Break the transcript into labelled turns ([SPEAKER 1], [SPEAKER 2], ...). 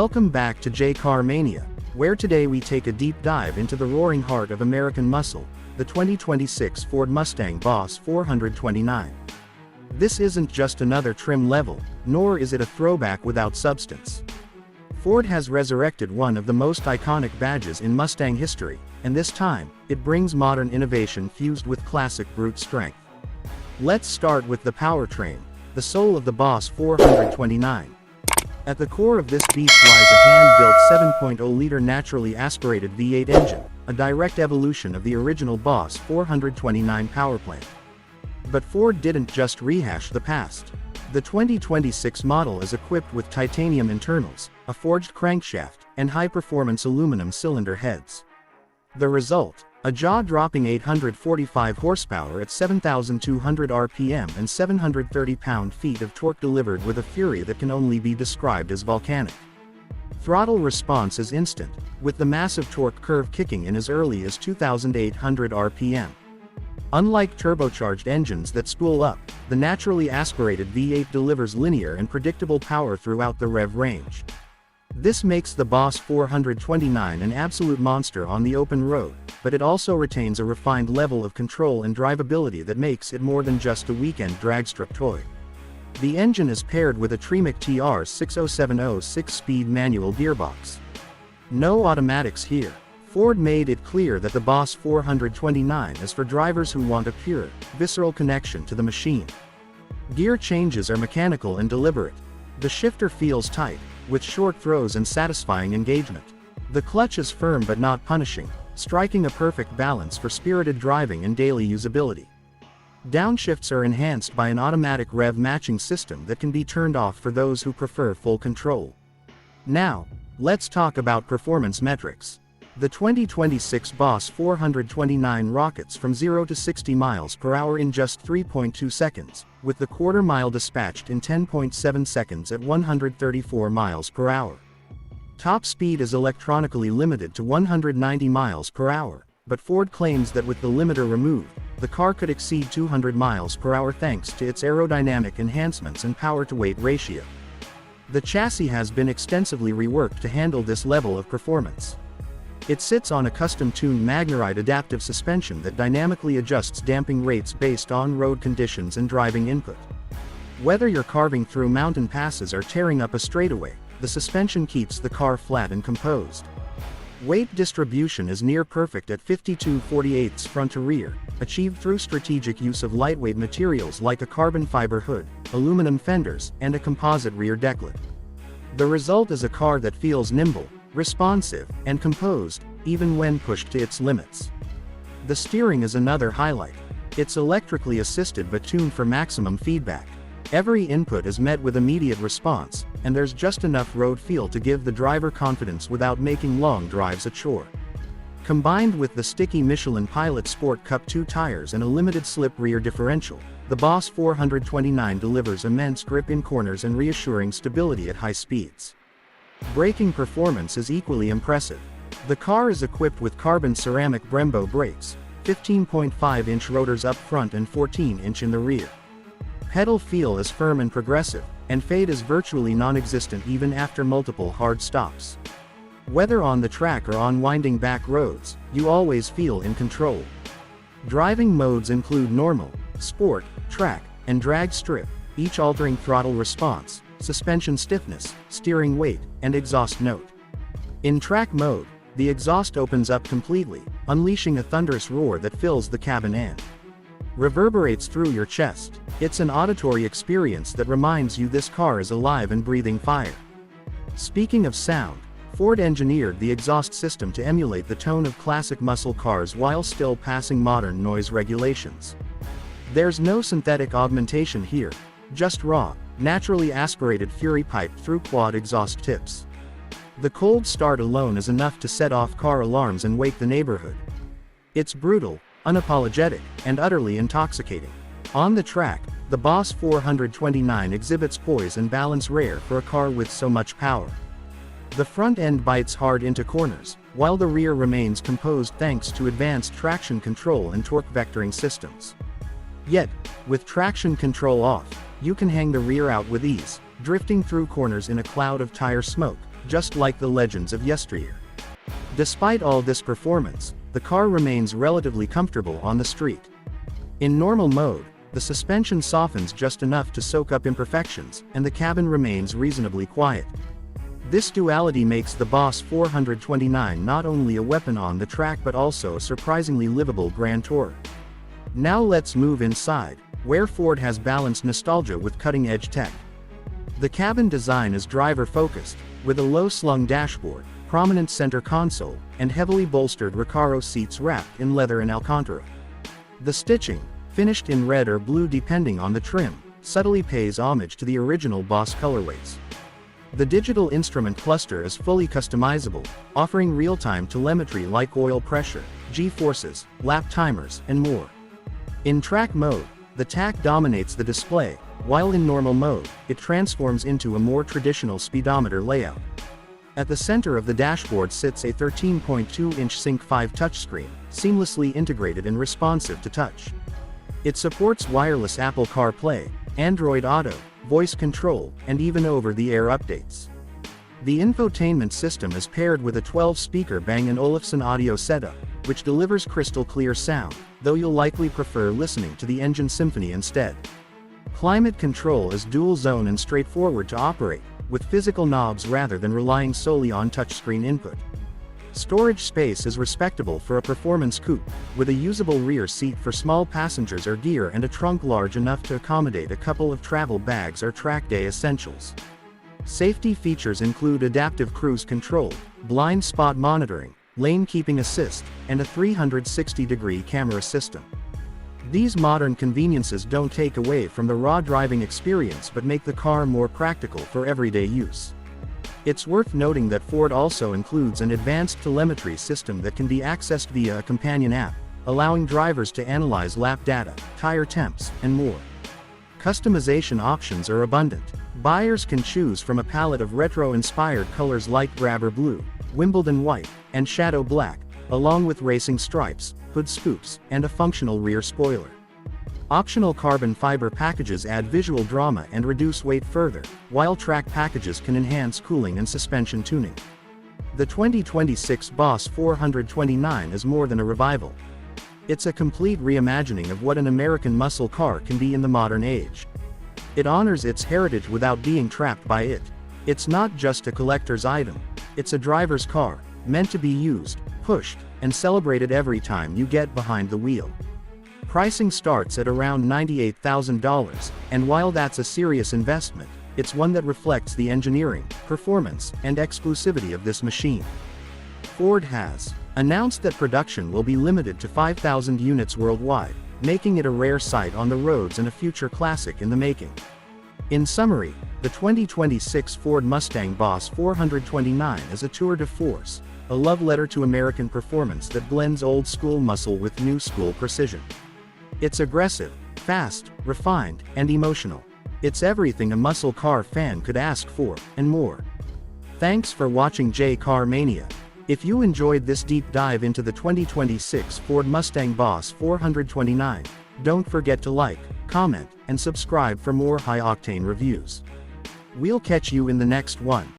[SPEAKER 1] Welcome back to Jcarmania, where today we take a deep dive into the roaring heart of American muscle, the 2026 Ford Mustang Boss 429. This isn't just another trim level, nor is it a throwback without substance. Ford has resurrected one of the most iconic badges in Mustang history, and this time, it brings modern innovation fused with classic brute strength. Let's start with the powertrain, the soul of the Boss 429. At the core of this beast lies a hand-built 7.0-liter naturally aspirated V8 engine, a direct evolution of the original Boss 429 powerplant. But Ford didn't just rehash the past. The 2026 model is equipped with titanium internals, a forged crankshaft, and high-performance aluminum cylinder heads. The result? A jaw-dropping 845 horsepower at 7,200 RPM and 730 pound-feet of torque delivered with a fury that can only be described as volcanic. Throttle response is instant, with the massive torque curve kicking in as early as 2,800 RPM. Unlike turbocharged engines that spool up, the naturally aspirated V8 delivers linear and predictable power throughout the rev range. This makes the Boss 429 an absolute monster on the open road, but it also retains a refined level of control and drivability that makes it more than just a weekend dragstrip toy. The engine is paired with a Tremec TR6070 6-speed manual gearbox. No automatics here. Ford made it clear that the Boss 429 is for drivers who want a pure, visceral connection to the machine. Gear changes are mechanical and deliberate. The shifter feels tight, with short throws and satisfying engagement. The clutch is firm but not punishing, striking a perfect balance for spirited driving and daily usability. Downshifts are enhanced by an automatic rev matching system that can be turned off for those who prefer full control. Now, let's talk about performance metrics. The 2026 Boss 429 rockets from 0 to 60 miles per hour in just 3.2 seconds, with the quarter-mile dispatched in 10.7 seconds at 134 miles per hour. Top speed is electronically limited to 190 miles per hour, but Ford claims that with the limiter removed, the car could exceed 200 miles per hour thanks to its aerodynamic enhancements and power-to-weight ratio. The chassis has been extensively reworked to handle this level of performance. It sits on a custom-tuned Magnerite adaptive suspension that dynamically adjusts damping rates based on road conditions and driving input. Whether you're carving through mountain passes or tearing up a straightaway, the suspension keeps the car flat and composed. Weight distribution is near perfect at 52/48 front to rear, achieved through strategic use of lightweight materials like a carbon fiber hood, aluminum fenders, and a composite rear decklet. The result is a car that feels nimble, responsive, and composed, even when pushed to its limits. The steering is another highlight. It's electrically assisted but tuned for maximum feedback. Every input is met with immediate response, and there's just enough road feel to give the driver confidence without making long drives a chore. Combined with the sticky Michelin Pilot Sport Cup 2 tires and a limited-slip rear differential, the Boss 429 delivers immense grip in corners and reassuring stability at high speeds. Braking performance is equally impressive. The car is equipped with carbon ceramic Brembo brakes, 15.5-inch rotors up front and 14-inch in the rear. Pedal feel is firm and progressive, and fade is virtually non-existent even after multiple hard stops. Whether on the track or on winding back roads, you always feel in control. Driving modes include normal, sport, track, and drag strip, each altering throttle response, suspension stiffness, steering weight, and exhaust note. In track mode, the exhaust opens up completely, unleashing a thunderous roar that fills the cabin and reverberates through your chest. It's an auditory experience that reminds you this car is alive and breathing fire. Speaking of sound, Ford engineered the exhaust system to emulate the tone of classic muscle cars while still passing modern noise regulations. There's no synthetic augmentation here, just raw, naturally aspirated fury piped through quad exhaust tips. The cold start alone is enough to set off car alarms and wake the neighborhood. It's brutal, unapologetic, and utterly intoxicating. On the track, the Boss 429 exhibits poise and balance rare for a car with so much power. The front end bites hard into corners, while the rear remains composed thanks to advanced traction control and torque vectoring systems. Yet, with traction control off, you can hang the rear out with ease, drifting through corners in a cloud of tire smoke, just like the legends of yesteryear. Despite all this performance, the car remains relatively comfortable on the street. In normal mode, the suspension softens just enough to soak up imperfections, and the cabin remains reasonably quiet. This duality makes the Boss 429 not only a weapon on the track but also a surprisingly livable grand tourer. Now let's move inside, where Ford has balanced nostalgia with cutting-edge tech. The cabin design is driver-focused, with a low-slung dashboard, prominent center console, and heavily bolstered Recaro seats wrapped in leather and Alcantara. The stitching, finished in red or blue depending on the trim, subtly pays homage to the original Boss colorways. The digital instrument cluster is fully customizable, offering real-time telemetry like oil pressure, G-forces, lap timers, and more. In track mode, the TAC dominates the display, while in normal mode, it transforms into a more traditional speedometer layout. At the center of the dashboard sits a 13.2-inch Sync 5 touchscreen, seamlessly integrated and responsive to touch. It supports wireless Apple CarPlay, Android Auto, voice control, and even over-the-air updates. The infotainment system is paired with a 12-speaker Bang & Olufsen audio setup, which delivers crystal-clear sound, though you'll likely prefer listening to the engine symphony instead. Climate control is dual-zone and straightforward to operate, with physical knobs rather than relying solely on touchscreen input. Storage space is respectable for a performance coupe, with a usable rear seat for small passengers or gear and a trunk large enough to accommodate a couple of travel bags or track day essentials. Safety features include adaptive cruise control, blind spot monitoring, lane keeping assist, and a 360-degree camera system. These modern conveniences don't take away from the raw driving experience but make the car more practical for everyday use. It's worth noting that Ford also includes an advanced telemetry system that can be accessed via a companion app, allowing drivers to analyze lap data, tire temps, and more. Customization options are abundant. Buyers can choose from a palette of retro-inspired colors like Grabber Blue, Wimbledon White, and Shadow Black, along with racing stripes, hood scoops, and a functional rear spoiler. Optional carbon fiber packages add visual drama and reduce weight further, while track packages can enhance cooling and suspension tuning. The 2026 Boss 429 is more than a revival. It's a complete reimagining of what an American muscle car can be in the modern age. It honors its heritage without being trapped by it. It's not just a collector's item, it's a driver's car, meant to be used, pushed, and celebrated every time you get behind the wheel. Pricing starts at around $98,000, and while that's a serious investment, it's one that reflects the engineering, performance, and exclusivity of this machine. Ford has announced that production will be limited to 5,000 units worldwide, making it a rare sight on the roads and a future classic in the making. In summary, the 2026 Ford Mustang Boss 429 is a tour de force, a love letter to American performance that blends old-school muscle with new-school precision. It's aggressive, fast, refined, and emotional. It's everything a muscle car fan could ask for, and more. Thanks for watching Jcarmania. If you enjoyed this deep dive into the 2026 Ford Mustang Boss 429, don't forget to like, comment, and subscribe for more high-octane reviews. We'll catch you in the next one.